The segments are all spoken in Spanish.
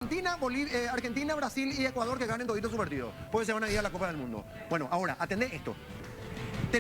Argentina, Brasil y Ecuador que ganen todito su partido. Porque se van a ir a la Copa del Mundo. Bueno, ahora, atendé esto.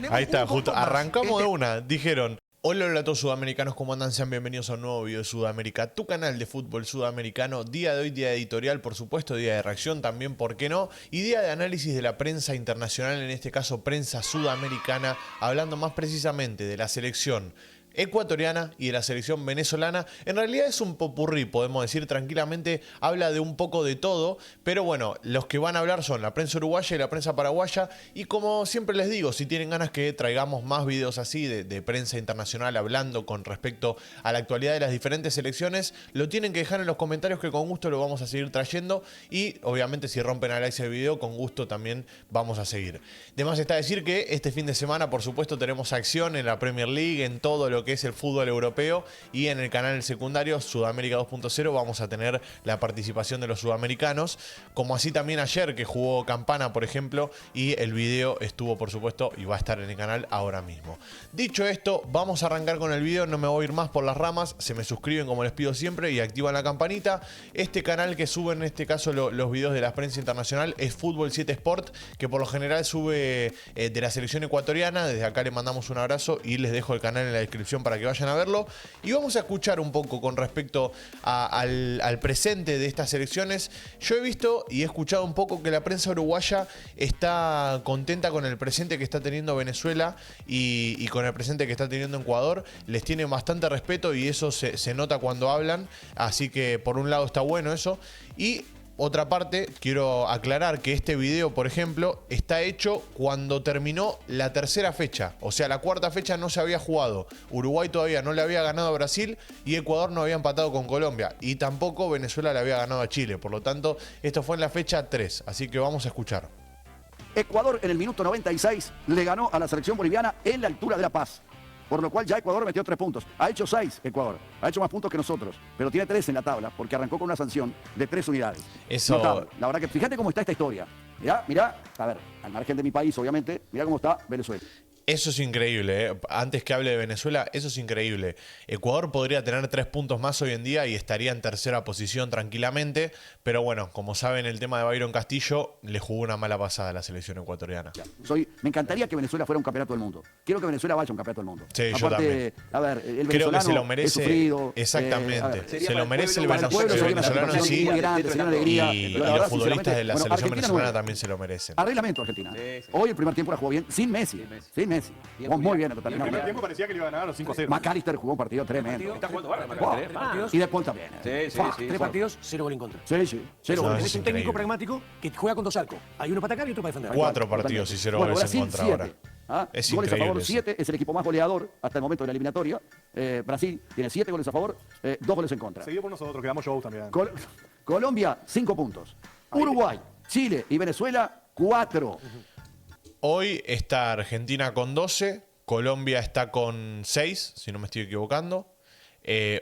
Ahí está, justo. Arrancamos de una. Dijeron: hola, hola a todos sudamericanos, ¿cómo andan? Sean bienvenidos a un nuevo video de Sudamérica, tu canal de fútbol sudamericano. Día de hoy, día editorial, por supuesto, día de reacción también, ¿por qué no? Y día de análisis de la prensa internacional, en este caso prensa sudamericana, hablando más precisamente de la selección ecuatoriana y de la selección venezolana. En realidad es un popurrí, podemos decir tranquilamente, habla de un poco de todo, pero bueno, los que van a hablar son la prensa uruguaya y la prensa paraguaya, y como siempre les digo, si tienen ganas que traigamos más videos así de prensa internacional hablando con respecto a la actualidad de las diferentes selecciones, lo tienen que dejar en los comentarios, que con gusto lo vamos a seguir trayendo, y obviamente si rompen a like ese video, con gusto también vamos a seguir. De más está decir que este fin de semana, por supuesto, tenemos acción en la Premier League, en todo lo que es el fútbol europeo, y en el canal secundario Sudamérica 2.0 vamos a tener la participación de los sudamericanos, como así también ayer que jugó Campana, por ejemplo, y el video estuvo, por supuesto, y va a estar en el canal ahora mismo. Dicho esto, vamos a arrancar con el video, no me voy a ir más por las ramas, se me suscriben como les pido siempre y activan la campanita. Este canal que sube en este caso los videos de la prensa internacional es Fútbol 7 Sport, que por lo general sube de la selección ecuatoriana. Desde acá le mandamos un abrazo y les dejo el canal en la descripción para que vayan a verlo. Y vamos a escuchar un poco con respecto al presente de estas selecciones. Yo he visto y he escuchado un poco que la prensa uruguaya está contenta con el presente que está teniendo Venezuela y con el presente que está teniendo Ecuador. Les tiene bastante respeto y eso se nota cuando hablan. Así que por un lado está bueno eso. Y otra parte, quiero aclarar que este video, por ejemplo, está hecho cuando terminó la tercera fecha. O sea, la cuarta fecha no se había jugado. Uruguay todavía no le había ganado a Brasil y Ecuador no había empatado con Colombia. Y tampoco Venezuela le había ganado a Chile. Por lo tanto, esto fue en la fecha 3. Así que vamos a escuchar. Ecuador en el minuto 96 le ganó a la selección boliviana en la altura de La Paz. Por lo cual ya Ecuador metió 3 puntos. Ha hecho 6 Ecuador. Ha hecho más puntos que nosotros. Pero tiene 3 en la tabla porque arrancó con una sanción de 3 unidades. Eso... Notable. La verdad que fíjate cómo está esta historia. Mirá, a ver, al margen de mi país, obviamente, mirá cómo está Venezuela. Eso es increíble, ¿eh? Antes que hable de Venezuela, eso es increíble. Ecuador podría tener 3 puntos más hoy en día y estaría en tercera posición tranquilamente, pero bueno, como saben, el tema de Byron Castillo le jugó una mala pasada a la selección ecuatoriana. Me encantaría que Venezuela fuera un campeonato del mundo. Quiero que Venezuela vaya a un campeonato del mundo. Sí, aparte, yo también. A ver, el creo que se lo merece. Es sufrido, Exactamente. Se lo merece el venezolano en sí. Y los futbolistas de la selección venezolana también se lo merecen. Arreglamento Argentina. Hoy el primer tiempo la jugó bien, sin Messi. Sin Messi. Jugó muy bien. El primer tiempo parecía que le iban a ganar los 5-0. McAllister jugó un partido tremendo. Está jugando bárbaro. Y De Paul también. Sí. 3 partidos, 0 gol en contra. Sí. 0 goles. Es un técnico pragmático que juega con 2 arcos. Hay uno para atacar y otro para defender. 4 partidos y 0 goles en contra ahora. Es goles a increíble. favor 7, es el equipo más goleador hasta el momento de la eliminatoria. Brasil tiene 7 goles a favor, 2 goles en contra. Seguido por nosotros, quedamos show también. Colombia, 5 puntos. Uruguay, Chile y Venezuela, 4. Hoy está Argentina con 12, Colombia está con 6, si no me estoy equivocando.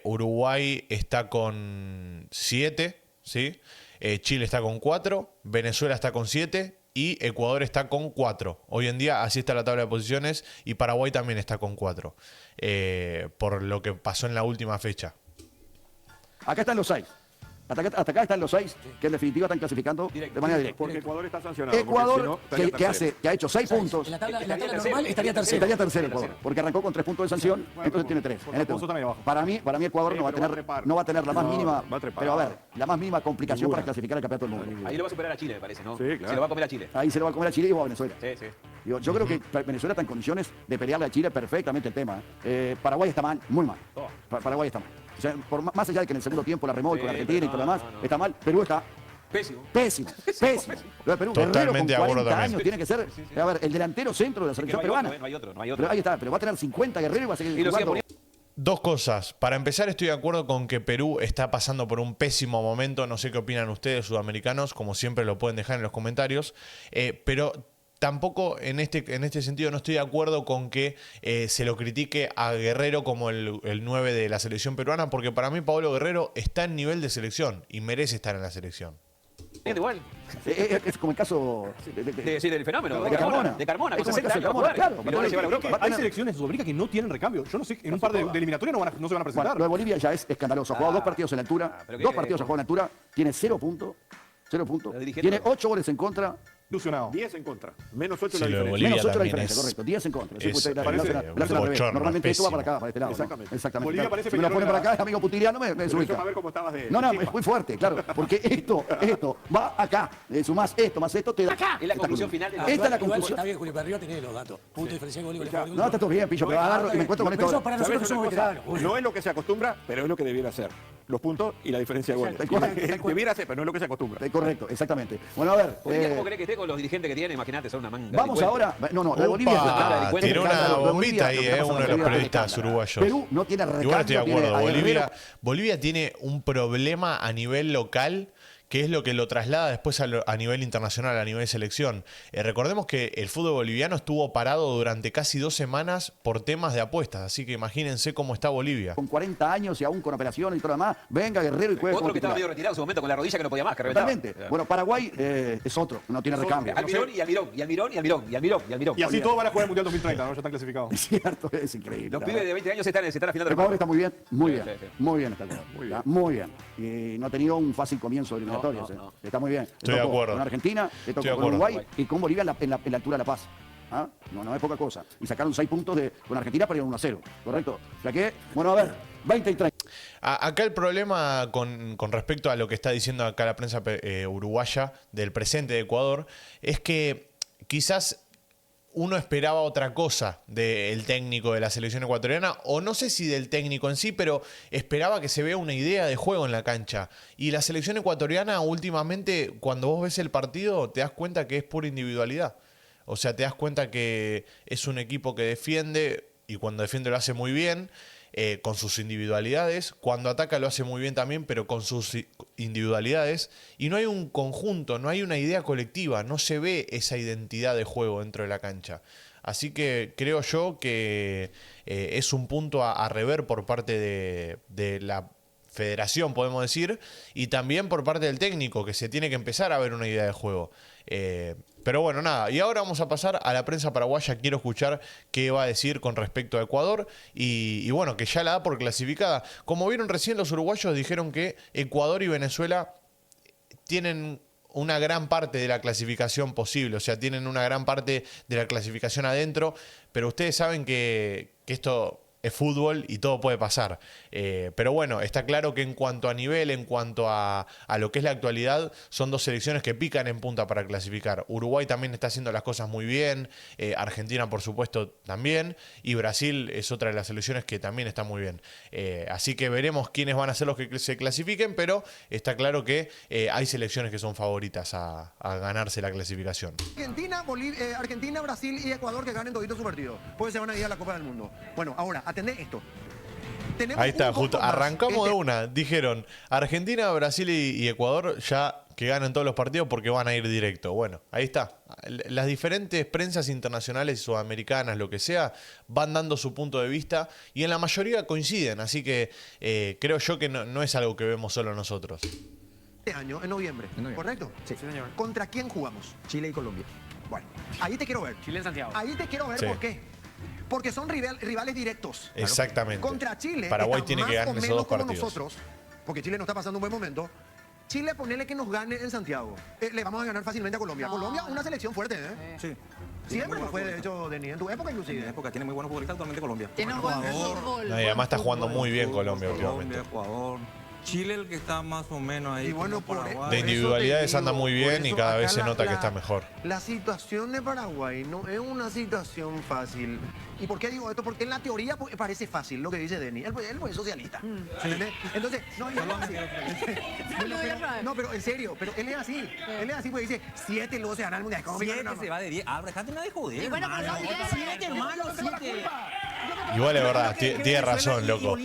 Uruguay está con 7, ¿sí? Chile está con 4, Venezuela está con 7 y Ecuador está con 4. Hoy en día así está la tabla de posiciones y Paraguay también está con 4, por lo que pasó en la última fecha. Acá están los 6. Hasta acá están los 6 que en definitiva están clasificando de manera directa. Porque Ecuador está sancionado. Ecuador, que ha hecho 6 puntos. En la tabla normal estaría tercero. Estaría tercero Ecuador, porque arrancó con 3 puntos de sanción, entonces tiene 3. Para mí Ecuador no va a tener la más mínima, pero a ver, la más mínima complicación para clasificar al campeonato del mundo. Ahí lo va a superar a Chile, me parece, ¿no? Sí, claro. Se lo va a comer a Chile. Ahí se lo va a comer a Chile y va a Venezuela. Sí. Yo creo que Venezuela está en condiciones de pelearle a Chile perfectamente el tema. Paraguay está mal, muy mal. Paraguay está mal. O sea, más allá de que en el segundo tiempo la remolque con Argentina y todo lo demás, está mal. Perú está pésimo. Lo de Perú, Totalmente Guerrero con 40 de acuerdo años tiene que ser, a ver, el delantero centro de la selección peruana. No hay otro. Pero ahí está, pero va a tener 50 Guerrero y va a seguir jugando. Dos cosas. Para empezar, estoy de acuerdo con que Perú está pasando por un pésimo momento. No sé qué opinan ustedes, sudamericanos. Como siempre, lo pueden dejar en los comentarios. Pero tampoco en este sentido no estoy de acuerdo con que se lo critique a Guerrero como el 9 de la selección peruana, porque para mí Paolo Guerrero está en nivel de selección y merece estar en la selección. igual. Es como el caso del fenómeno. de Carmona. De Carmona, Es con como el 60 caso de años va a Carmona, jugar. claro. Y lo van a llevar a Europa. Hay selecciones de Sudamérica que no tienen recambio. Yo no sé, en un par de eliminatorias no se van a presentar. Bueno, lo de Bolivia ya es escandaloso. Ha jugado 2 partidos en la altura. pero 2 ¿qué partidos ha jugado en la altura. Tiene 0 puntos. 0 puntos. Los dirigentes Tiene no. 8 goles en contra. Ilusionado. 10 en contra. Menos 8 Sí, la lo de diferencia. Bolivia Menos 8 la también diferencia, es- correcto. 10 en contra. es- La parece hacen al revés. bochorno, Normalmente esto va pésimo. para acá, para este lado. Exactamente. Exactamente. Bolivia Claro. parece Si me lo pone pequeño, para acá, es amigo putiriano, me Pero eso desubica. para ver cómo estabas de... No, de es chispa. muy fuerte, claro. Porque esto va acá. Sumás esto, te da acá. Es la conclusión final de la- Esta es la Igual, conclusión. está bien, Julio, pero arriba tenés los datos. Punto diferencial, gol y gol. No, está todo bien, Pillo, pero agarro y me encuentro con Pero eso esto. para ¿Sabes nosotros que una somos cosa? veteranos. Julio. No es lo que se acostumbra, pero es lo que debiera ser. Los puntos y la diferencia de goles. Tal cual, tal cual. Debiera ser, pero no es lo que se acostumbra. Correcto, exactamente. Bueno, a ver. Bolivia, ¿cómo crees que esté con los dirigentes que tiene? Imagínate, son una manga. de Vamos delincuentes. ahora. No, de Bolivia es Opa, escándalo. tiró una Escándalo. De bombita Bolivia, ahí, lo que pasa uno con de los Bolivia es periodistas escándalo. uruguayos. Perú no tiene recambio. Igual estoy de tiene acuerdo, a Bolivia, Guerrero. Bolivia tiene un problema a nivel local que es lo que lo traslada después a nivel internacional, a nivel selección. Recordemos que el fútbol boliviano estuvo parado durante casi 2 semanas por temas de apuestas, así que imagínense cómo está Bolivia. Con 40 años y aún con operaciones y todo lo demás, venga Guerrero y juegue Otro como que estaba medio titular. retirado en su momento con la rodilla que no podía más, que reventaba. Totalmente. Bueno, Paraguay es otro, no tiene recambio. Almirón y Almirón, y Almirón, y Almirón, y Almirón, y Almirón. Y así todos van a jugar el Mundial 2030, ¿no? Ya están clasificados. Es cierto, es increíble. Los la pibes verdad. de 20 años se están afinando Ecuador está muy bien, muy Sí, bien, sí, sí. muy bien está Ecuador. Muy bien. Y no ha tenido un fácil comienzo de eliminatorias. no. Está muy bien. Le Estoy de tocó acuerdo. Con Argentina, le Estoy tocó de con acuerdo. Uruguay y con Bolivia en la altura de La Paz. ¿Ah? No es poca cosa. Y sacaron 6 puntos con Argentina para ir 1-0, ¿correcto? O sea que, bueno, a ver, 20 y 30. Acá el problema con respecto a lo que está diciendo acá la prensa uruguaya del presente de Ecuador es que quizás uno esperaba otra cosa del técnico de la selección ecuatoriana, o no sé si del técnico en sí, pero esperaba que se vea una idea de juego en la cancha. Y la selección ecuatoriana últimamente, cuando vos ves el partido, te das cuenta que es pura individualidad. O sea, te das cuenta que es un equipo que defiende, y cuando defiende lo hace muy bien, con sus individualidades. Cuando ataca lo hace muy bien también, pero con sus individualidades. Y no hay un conjunto, no hay una idea colectiva, no se ve esa identidad de juego dentro de la cancha. Así que creo yo que es un punto a rever por parte de la federación, podemos decir, y también por parte del técnico, que se tiene que empezar a ver una idea de juego. Pero bueno, nada, y ahora vamos a pasar a la prensa paraguaya. Quiero escuchar qué va a decir con respecto a Ecuador y bueno, que ya la da por clasificada. Como vieron recién, los uruguayos dijeron que Ecuador y Venezuela tienen una gran parte de la clasificación posible, o sea, tienen una gran parte de la clasificación adentro, pero ustedes saben que esto es fútbol y todo puede pasar. Pero bueno, está claro que en cuanto a nivel, en cuanto a lo que es la actualidad, son 2 selecciones que pican en punta para clasificar. Uruguay también está haciendo las cosas muy bien, Argentina por supuesto también, y Brasil es otra de las selecciones que también está muy bien. Así que veremos quiénes van a ser los que se clasifiquen, pero está claro que hay selecciones que son favoritas a ganarse la clasificación. Argentina, Brasil y Ecuador que ganen todito su partido. Pues se van a ir a la Copa del Mundo. Bueno, ahora, atendé esto. Tenemos Ahí está, un justo. punto más. Arrancamos de una. Dijeron Argentina, Brasil y Ecuador ya que ganen todos los partidos porque van a ir directo. Bueno, ahí está. Las diferentes prensas internacionales, sudamericanas, lo que sea, van dando su punto de vista y en la mayoría coinciden. Así que creo yo que no es algo que vemos solo nosotros. Este año, en noviembre, ¿correcto? Sí, señor. ¿Contra quién jugamos? Chile y Colombia. Bueno, ahí te quiero ver. Chile en Santiago. Ahí te quiero ver Sí. por qué. Porque son rivales directos. Exactamente. Contra Chile, Paraguay está tiene que más ganar o esos menos 2 como partidos. nosotros, porque Chile no está pasando un buen momento. Chile, ponele que nos gane en Santiago. Le vamos a ganar fácilmente a Colombia. Colombia, una selección fuerte, ¿eh? Sí. Siempre lo fue, de hecho, Denis. En tu época, En inclusive. la época tiene muy buenos futbolistas actualmente Colombia. Tiene un buen fútbol. No, y además está jugando muy bien Colombia últimamente. Ecuador. Chile el que está más o menos ahí. Y bueno, como por Paraguay. De individualidades anda muy bien y cada vez se nota que está mejor. La situación de Paraguay no es una situación fácil. ¿Y por qué digo esto? Porque en la teoría parece fácil lo que dice Denis. Él es socialista. ¿Entendés? Entonces, no, él es así. No, pero en serio, pero él es así. Él es así porque dice 7 luego se gana el mundial. ¿Cómo 7 no? se va de 10. Ah, dejate una de joder. Y bueno, hermano. pero no, 7, hermano, 7. Igual es verdad, tiene razón, loco.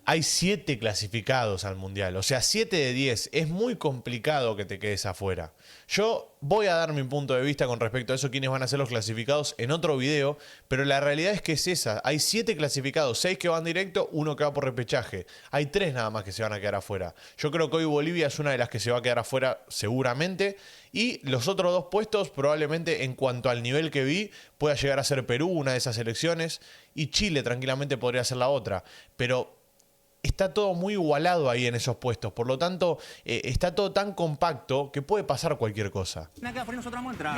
hay 7 clasificados al Mundial. O sea, 7 de 10. Es muy complicado que te quedes afuera. Yo voy a dar mi punto de vista con respecto a eso, quiénes van a ser los clasificados en otro video, pero la realidad es que es esa. Hay 7 clasificados, 6 que van directo, 1 que va por repechaje. Hay 3 nada más que se van a quedar afuera. Yo creo que hoy Bolivia es una de las que se va a quedar afuera seguramente. Y los otros 2 puestos probablemente en cuanto al nivel que vi pueda llegar a ser Perú, una de esas elecciones, y Chile tranquilamente podría ser la otra. Pero está todo muy igualado ahí en esos puestos. Por lo tanto, está todo tan compacto que puede pasar cualquier cosa. Nosotros vamos a entrar.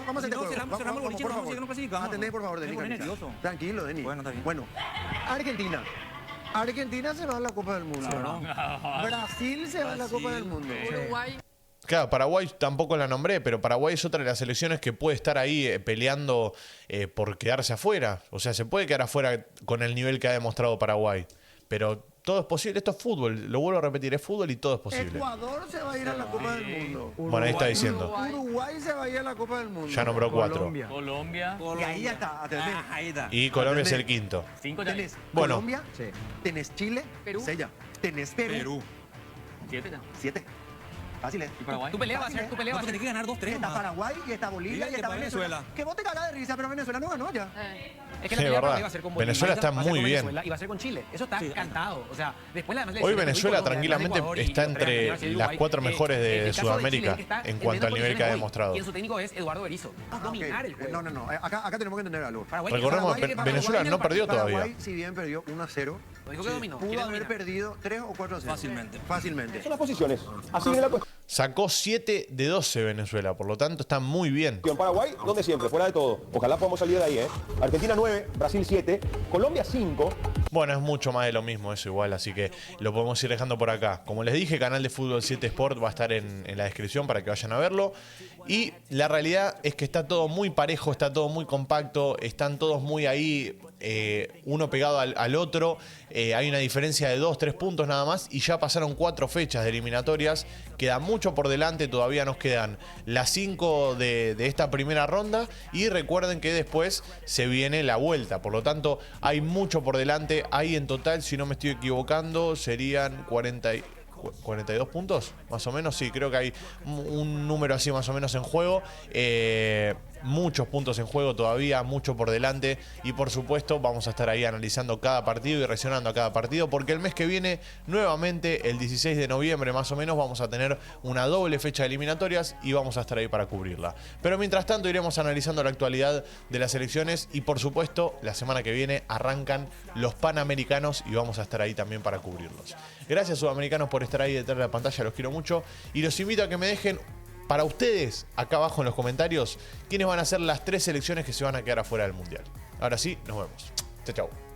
Vamos a atender, por favor, Denis. Tranquilo, Denis. Bueno, Argentina. Argentina se va a la Copa del Mundo. Brasil se va a la Copa del Mundo. Uruguay. Claro, Paraguay tampoco la nombré, pero Paraguay es otra de las selecciones que puede estar ahí peleando por quedarse afuera. O sea, se puede quedar afuera con el nivel que ha demostrado Paraguay. Pero todo es posible. Esto es fútbol. Lo vuelvo a repetir, es fútbol y todo es posible. Ecuador se va a ir a la Copa del Mundo. Bueno, ahí está diciendo. Uruguay se va a ir a la Copa del Mundo. Ya nombró 4. Colombia. Y ahí ya está. Ahí está. Y Colombia es el quinto. 5 Tenés Bueno. Colombia, tenés Chile, Perú. Sella. Tenés Perú. 7 ya. 7. Fácil, ¿eh? ¿Y Paraguay? Tu pelea va a ser, tu pelea va a ser. Tienes que ganar 2-3. Está Paraguay y está Bolivia Mira y está que Venezuela. Venezuela. Que vos te cagás de risa, pero Venezuela no ganó ya. Es que Sí, la pelea verdad. para mí va a ser con Bolivia, Venezuela está va a ser muy con bien. Venezuela y va a ser con Chile. Eso está cantado. O sea, después además Hoy Venezuela tranquilamente está entre las 4 mejores de Sudamérica en cuanto al nivel que ha demostrado. Y en su técnico es Eduardo Berizzo. Va a dominar el juego. No. Acá tenemos que entender algo. Paraguay, Recordemos, Paraguay, Venezuela no perdió Paraguay, todavía. si bien perdió 1-0, Lo dijo que dominó. pudo quiere haber dominar. perdido 3 o 4-0. Fácilmente. Son las posiciones. Así viene la cuestión. Sacó 7 de 12 Venezuela, por lo tanto está muy bien. Paraguay, donde siempre, fuera de todo. Ojalá podamos salir de ahí, ¿eh? Argentina 9, Brasil 7, Colombia 5. Bueno, es mucho más de lo mismo eso igual, así que lo podemos ir dejando por acá. Como les dije, canal de Fútbol 7 Sport va a estar en la descripción para que vayan a verlo. Y la realidad es que está todo muy parejo, está todo muy compacto, están todos muy ahí, uno pegado al otro. Hay una diferencia de 2-3 puntos nada más y ya pasaron 4 fechas de eliminatorias. Queda mucho por delante, todavía nos quedan las 5 de esta primera ronda y recuerden que después se viene la vuelta. Por lo tanto, hay mucho por delante. Hay en total, si no me estoy equivocando, serían 42 puntos, más o menos. Sí, creo que hay un número así más o menos en juego. Muchos puntos en juego todavía, mucho por delante. Y por supuesto vamos a estar ahí analizando cada partido y reaccionando a cada partido. Porque el mes que viene, nuevamente, el 16 de noviembre más o menos, vamos a tener una doble fecha de eliminatorias y vamos a estar ahí para cubrirla. Pero mientras tanto iremos analizando la actualidad de las elecciones. Y por supuesto, la semana que viene arrancan los Panamericanos y vamos a estar ahí también para cubrirlos. Gracias, sudamericanos, por estar ahí detrás de la pantalla, los quiero mucho. Y los invito a que me dejen para ustedes, acá abajo en los comentarios, quiénes van a ser las 3 selecciones que se van a quedar afuera del Mundial. Ahora sí, nos vemos. Chau, chau.